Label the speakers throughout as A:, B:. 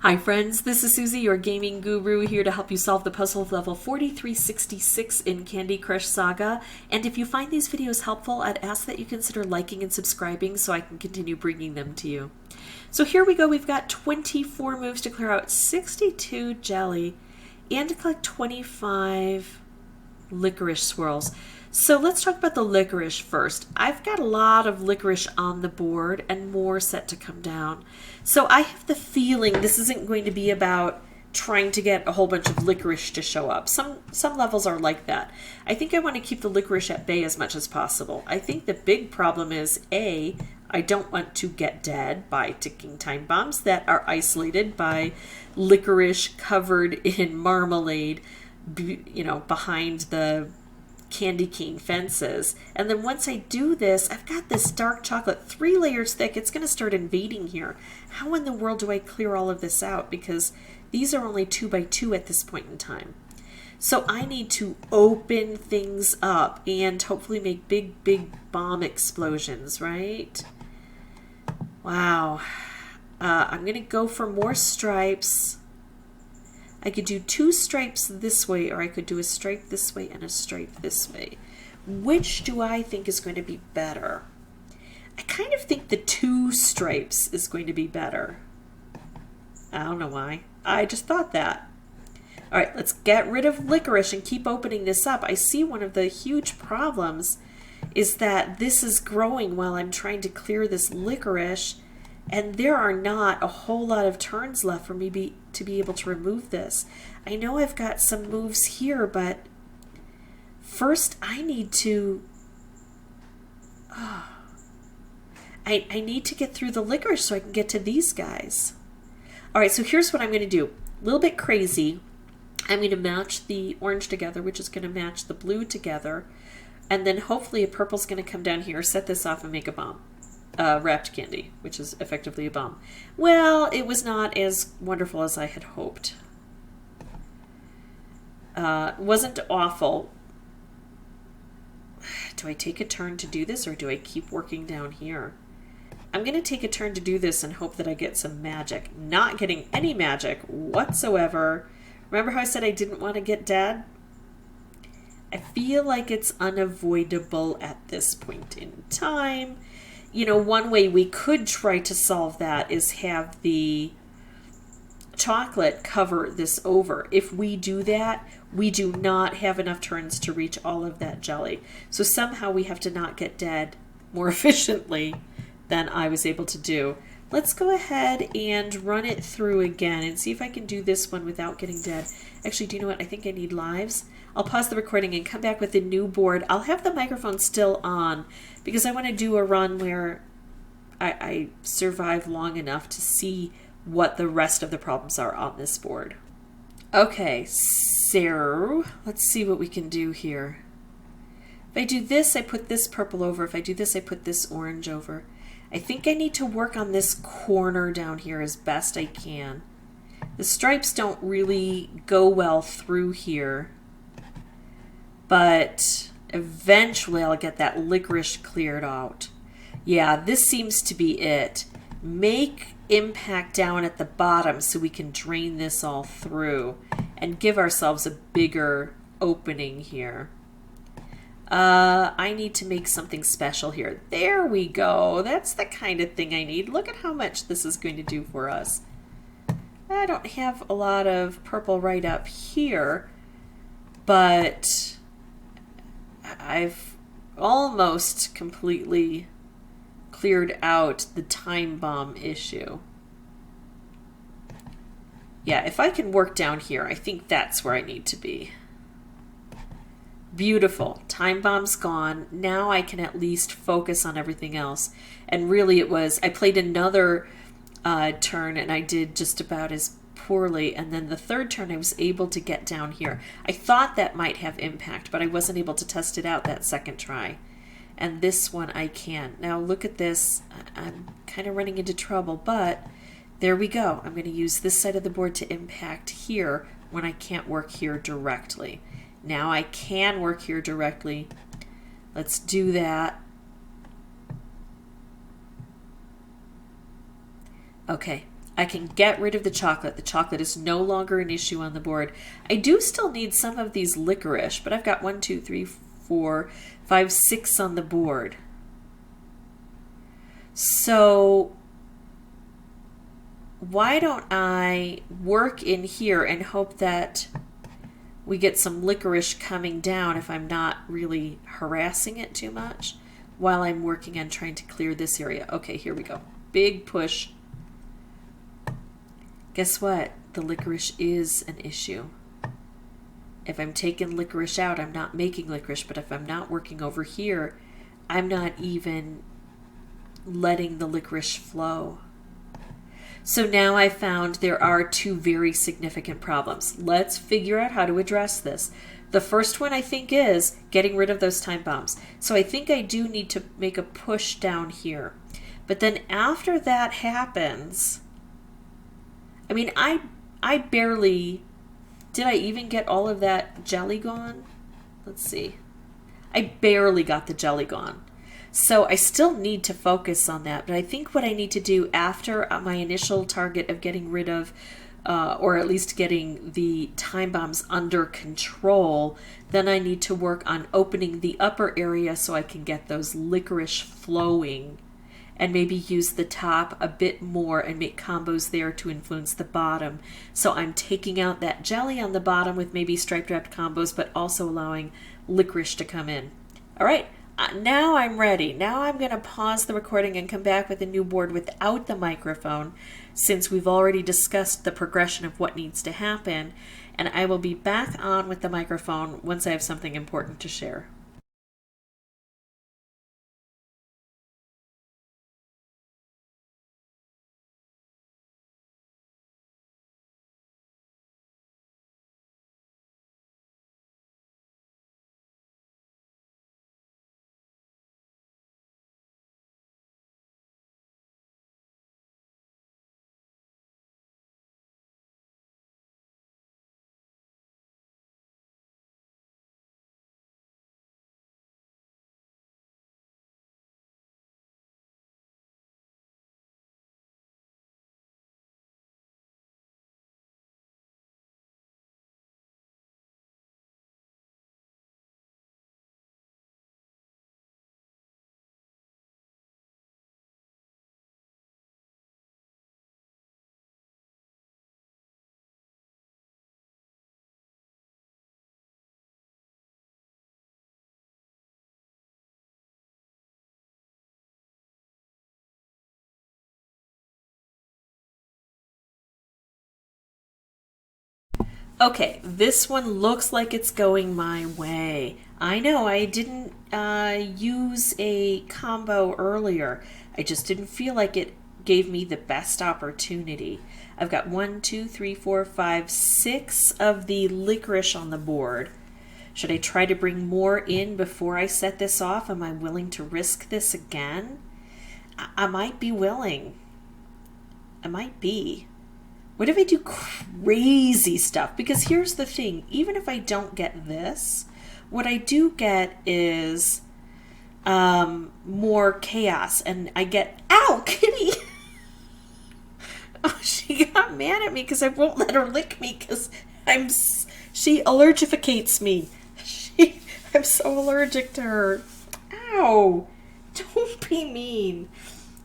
A: Hi friends, this is Suzy, your gaming guru, here to help you solve the puzzle of level 4366 in Candy Crush Saga. And if you find these videos helpful, I'd ask that you consider liking and subscribing so I can continue bringing them to you. So here we go, we've got 24 moves to clear out 62 jelly and to collect 25 licorice swirls. So let's talk about the licorice first. I've got a lot of licorice on the board and more set to come down. So I have the feeling this isn't going to be about trying to get a whole bunch of licorice to show up. Some levels are like that. I think I want to keep the licorice at bay as much as possible. I think the big problem is, A, I don't want to get dead by ticking time bombs that are isolated by licorice covered in marmalade, behind the candy cane fences. And then once I do this, I've got this dark chocolate 3 layers thick. It's going to start invading here. How in the world do I clear all of this out? Because these are only 2 by 2 at this point in time. So I need to open things up and hopefully make big bomb explosions, right? Wow. I'm going to go for more stripes. I could do 2 stripes this way, or I could do a stripe this way and a stripe this way. Which do I think is going to be better? I kind of think the 2 stripes is going to be better. I don't know why. I just thought that. All right, let's get rid of licorice and keep opening this up. I see one of the huge problems is that this is growing while I'm trying to clear this licorice, and there are not a whole lot of turns left for me to be able to remove this. I know I've got some moves here, but first I need to... I need to get through the licorice so I can get to these guys. All right, so here's what I'm going to do. A little bit crazy. I'm going to match the orange together, which is going to match the blue together. And then hopefully a purple's going to come down here, set this off, and make a bomb. Wrapped candy, which is effectively a bomb. Well, it was not as wonderful as I had hoped. It wasn't awful. Do I take a turn to do this, or do I keep working down here? I'm going to take a turn to do this and hope that I get some magic. Not getting any magic whatsoever. Remember how I said I didn't want to get dead? I feel like it's unavoidable at this point in time. You know, one way we could try to solve that is have the chocolate cover this over. If we do that, we do not have enough turns to reach all of that jelly. So somehow we have to not get dead more efficiently than I was able to do. Let's go ahead and run it through again and see if I can do this one without getting dead. Actually, do you know what? I think I need lives. I'll pause the recording and come back with a new board. I'll have the microphone still on because I want to do a run where I survive long enough to see what the rest of the problems are on this board. Okay, so let's see what we can do here. If I do this, I put this purple over. If I do this, I put this orange over. I think I need to work on this corner down here as best I can. The stripes don't really go well through here, but eventually I'll get that licorice cleared out. Yeah, this seems to be it. Make impact down at the bottom so we can drain this all through and give ourselves a bigger opening here. I need to make something special here. There we go. That's the kind of thing I need. Look at how much this is going to do for us. I don't have a lot of purple right up here, but I've almost completely cleared out the time bomb issue. Yeah, if I can work down here, I think that's where I need to be. Beautiful. Time bomb's gone. Now I can at least focus on everything else. And really it was, I played another turn and I did just about as poorly. And then the third turn I was able to get down here. I thought that might have impact, but I wasn't able to test it out that second try. And this one I can. Now look at this. I'm kind of running into trouble, but there we go. I'm going to use this side of the board to impact here when I can't work here directly. Now I can work here directly. Let's do that. Okay, I can get rid of the chocolate. The chocolate is no longer an issue on the board. I do still need some of these licorice, but I've got 1, 2, 3, 4, 5, 6 on the board. So why don't I work in here and hope that we get some licorice coming down if I'm not really harassing it too much while I'm working on trying to clear this area. Okay, here we go. Big push. Guess what? The licorice is an issue. If I'm taking licorice out, I'm not making licorice, but if I'm not working over here, I'm not even letting the licorice flow. So now I found there are 2 very significant problems. Let's figure out how to address this. The first one I think is getting rid of those time bombs. So I think I do need to make a push down here. But then after that happens, I mean, I barely, did I even get all of that jelly gone? Let's see. I barely got the jelly gone. So I still need to focus on that. But I think what I need to do after my initial target of getting rid of, or at least getting the time bombs under control, then I need to work on opening the upper area so I can get those licorice flowing. And maybe use the top a bit more and make combos there to influence the bottom. So I'm taking out that jelly on the bottom with maybe striped wrapped combos, but also allowing licorice to come in. All right, now I'm ready. Now I'm going to pause the recording and come back with a new board without the microphone, since we've already discussed the progression of what needs to happen. And I will be back on with the microphone once I have something important to share. Okay, this one looks like it's going my way. I know I didn't use a combo earlier. I just didn't feel like it gave me the best opportunity. I've got 1, 2, 3, 4, 5, 6 of the licorice on the board. Should I try to bring more in before I set this off? Am I willing to risk this again? I might be willing. I might be. What if I do crazy stuff? Because here's the thing, even if I don't get this, what I do get is more chaos, and I get, ow, kitty! Oh, she got mad at me because I won't let her lick me because she allergificates me. I'm so allergic to her. Ow! Don't be mean.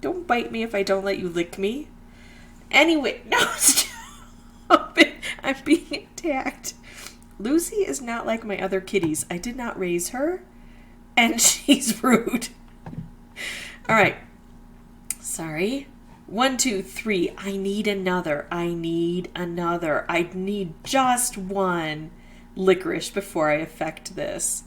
A: Don't bite me if I don't let you lick me. Anyway, no, stop it. I'm being attacked. Lucy is not like my other kitties. I did not raise her, and she's rude. All right. Sorry. 1, 2, 3. I need another. I need just 1 licorice before I affect this.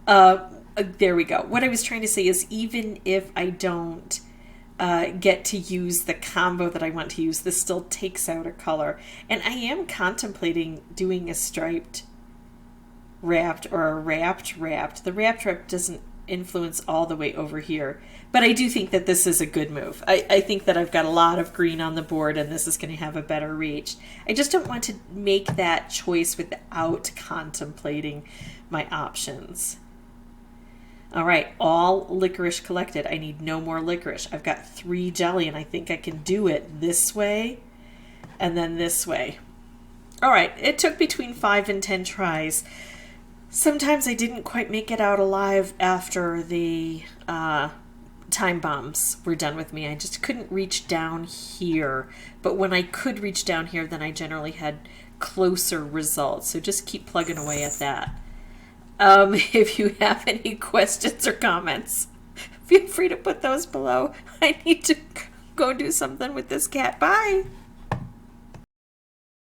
A: There we go. What I was trying to say is, even if I don't get to use the combo that I want to use, this still takes out a color. And I am contemplating doing a striped wrapped or a wrapped. The wrapped doesn't influence all the way over here, but I do think that this is a good move. I think that I've got a lot of green on the board and this is going to have a better reach. I just don't want to make that choice without contemplating my options. All right, all licorice collected. I need no more licorice. I've got 3 jelly, and I think I can do it this way. and then this way. All right, it took between 5 and 10 tries. Sometimes I didn't quite make it out alive after the time bombs were done with me. I just couldn't reach down here. But when I could reach down here, then I generally had closer results. So just keep plugging away at that. If you have any questions or comments, feel free to put those below. I need to go do something with this cat. Bye!